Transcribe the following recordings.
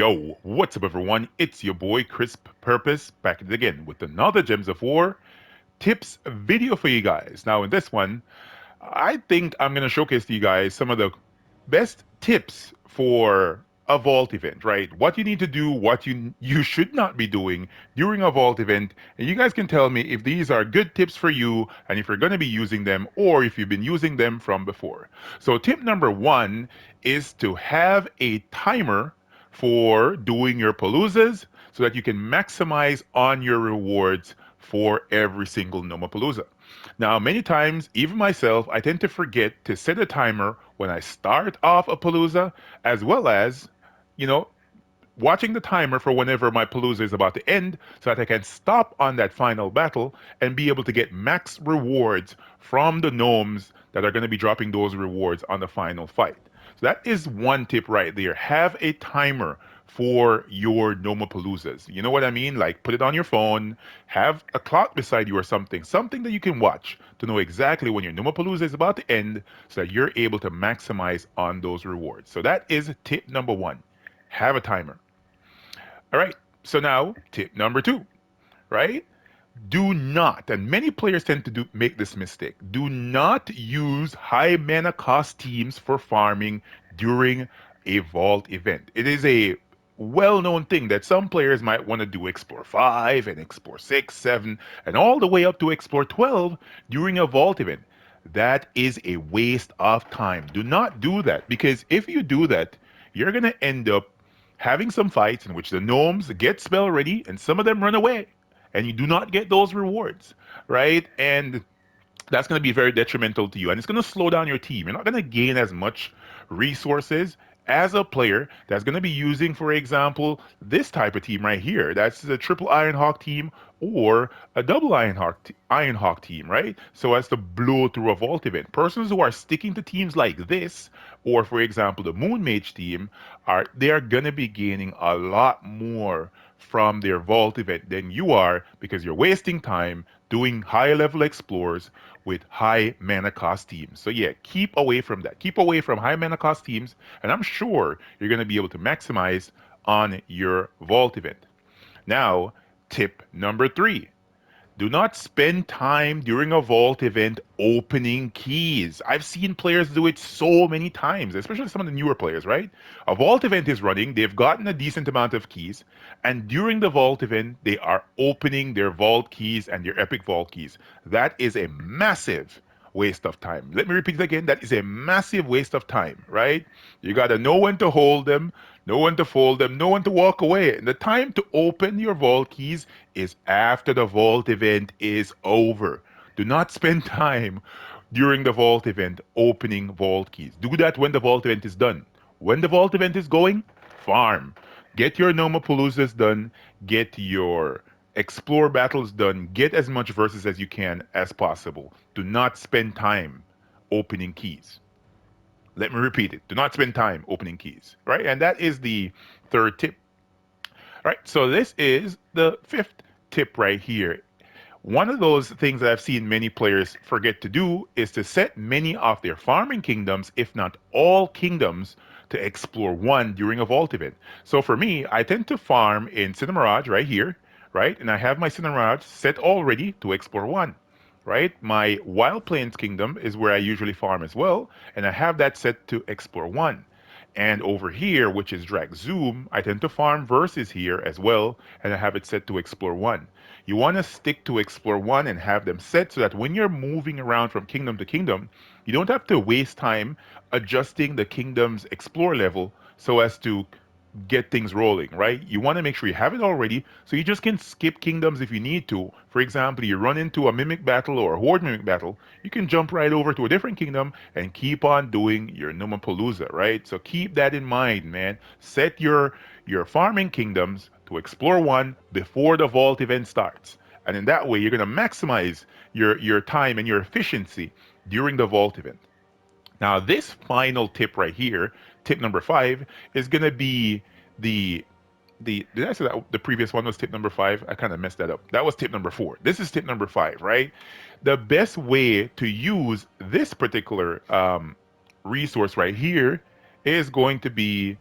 Yo, what's up everyone? It's your boy CrispPurpose back at it again with another Gems of War tips video for you guys. Now in this one, I think I'm gonna showcase to you guys some of the best tips for a vault event, right? What you need to do, what you should not be doing during a vault event, and you guys can tell me if these are good tips for you and if you're going to be using them or if you've been using them from before. So tip number 1 is to have a timer for doing your paloozas so that you can maximize on your rewards for every single Nomapalooza. Now, many times, even myself, I tend to forget to set a timer when I start off a palooza, as well as, you know, watching the timer for whenever my palooza is about to end so that I can stop on that final battle and be able to get max rewards from the gnomes that are going to be dropping those rewards on the final fight. So that is one tip right there. Have a timer for your Nomapaloozas. You know what I mean? Like put it on your phone, have a clock beside you or something, something that you can watch to know exactly when your Nomapalooza is about to end so that you're able to maximize on those rewards. So that is tip number 1. Have a timer. All right. So now tip number 2, right? Do not, and many players tend to make this mistake. Do not use high mana cost teams for farming during a vault event. It is a well-known thing that some players might want to do Explore 5 and Explore 6, 7, and all the way up to Explore 12 during a vault event. That is a waste of time. Do not do that because if you do that, you're going to end up having some fights in which the gnomes get spell ready and some of them run away and you do not get those rewards, right? And that's going to be very detrimental to you and it's going to slow down your team. You're not going to gain as much resources as a player that's going to be using, for example, this type of team right here. That's the triple Ironhawk team or a double Ironhawk team, right? So as to blow through a vault event. Persons who are sticking to teams like this, or for example, the Moon Mage team, they are going to be gaining a lot more from their vault event than you are because you're wasting time doing high level explores with high mana cost teams. So yeah, keep away from that. Keep away from high mana cost teams, and I'm sure you're going to be able to maximize on your vault event. Now, tip number 3. Do not spend time during a vault event opening keys. I've seen players do it so many times, especially some of the newer players, right? A vault event is running, they've gotten a decent amount of keys, and during the vault event, they are opening their vault keys and their epic vault keys. That is a massive waste of time. Let me repeat it again. That is a massive waste of time, right? You got to know when to hold them, know when to fold them, know when to walk away. And the time to open your vault keys is after the vault event is over. Do not spend time during the vault event opening vault keys. Do that when the vault event is done. When the vault event is going, farm. Get your Nomapaloozas done. Get your explore battles done. Get as much verses as you can as possible. Do not spend time opening keys. Let me repeat it. Do not spend time opening keys, right? And that is the third tip. Right. So this is the fifth tip right here. One of those things that I've seen many players forget to do is to set many of their farming kingdoms, if not all kingdoms, to explore 1 during a vault event. So for me, I tend to farm in Cinemirage right here, right? And I have my Cinemirage set already to explore 1, right? My Wild Plains kingdom is where I usually farm as well, and I have that set to explore 1. And over here, which is drag zoom, I tend to farm verses here as well, and I have it set to explore 1. You want to stick to explore 1 and have them set so that when you're moving around from kingdom to kingdom, you don't have to waste time adjusting the kingdom's explore level so as to get things rolling, right? You want to make sure you have it already so you just can skip kingdoms if you need to. For example, you run into a mimic battle or a horde mimic battle, you can jump right over to a different kingdom and keep on doing your Numapalooza, right? So keep that in mind, man. Set your farming kingdoms to explore 1 before the vault event starts. And in that way, you're going to maximize your time and your efficiency during the vault event. Now, this final tip right here, tip number 5, is going to be the did I say that the previous one was tip number 5? I kind of messed that up. That was tip number 4. This is tip number 5, right? The best way to use this particular resource right here is going to be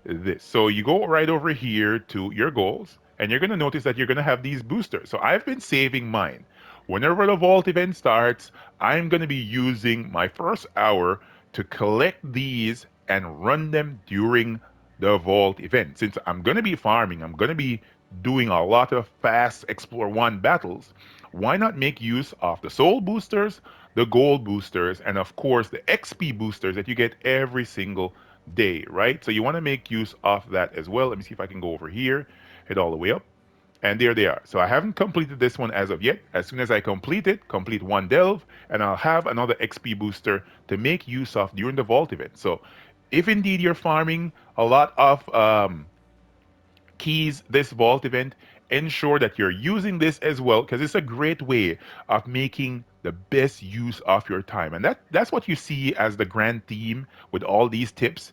this. So you go right over here to your goals, and you're going to notice that you're going to have these boosters. So I've been saving mine. Whenever the vault event starts, I'm going to be using my first hour to collect these and run them during the vault event. Since I'm going to be farming, I'm going to be doing a lot of fast Explore 1 battles. Why not make use of the soul boosters, the gold boosters, and of course the XP boosters that you get every single day, right? So you want to make use of that as well. Let me see if I can go over here, head all the way up. And there they are. So I haven't completed this one as of yet. As soon as I complete it, complete one delve, and I'll have another XP booster to make use of during the vault event. So if indeed you're farming a lot of keys this vault event, ensure that you're using this as well because it's a great way of making the best use of your time. And that's what you see as the grand theme with all these tips.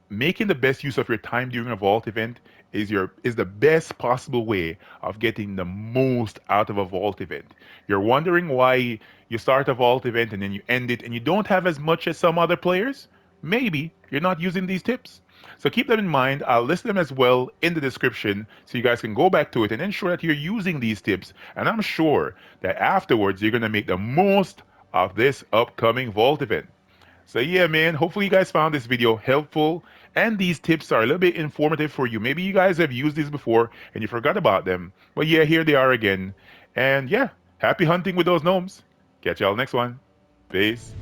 Making the best use of your time during a vault event is the best possible way of getting the most out of a vault event. You're wondering why you start a vault event and then you end it and you don't have as much as some other players? Maybe you're not using these tips. So keep them in mind. I'll list them as well in the description so you guys can go back to it and ensure that you're using these tips. And I'm sure that afterwards you're going to make the most of this upcoming vault event. So yeah, man, hopefully you guys found this video helpful and these tips are a little bit informative for you. Maybe you guys have used these before and you forgot about them. But yeah, here they are again. And yeah, happy hunting with those gnomes. Catch y'all next one. Peace.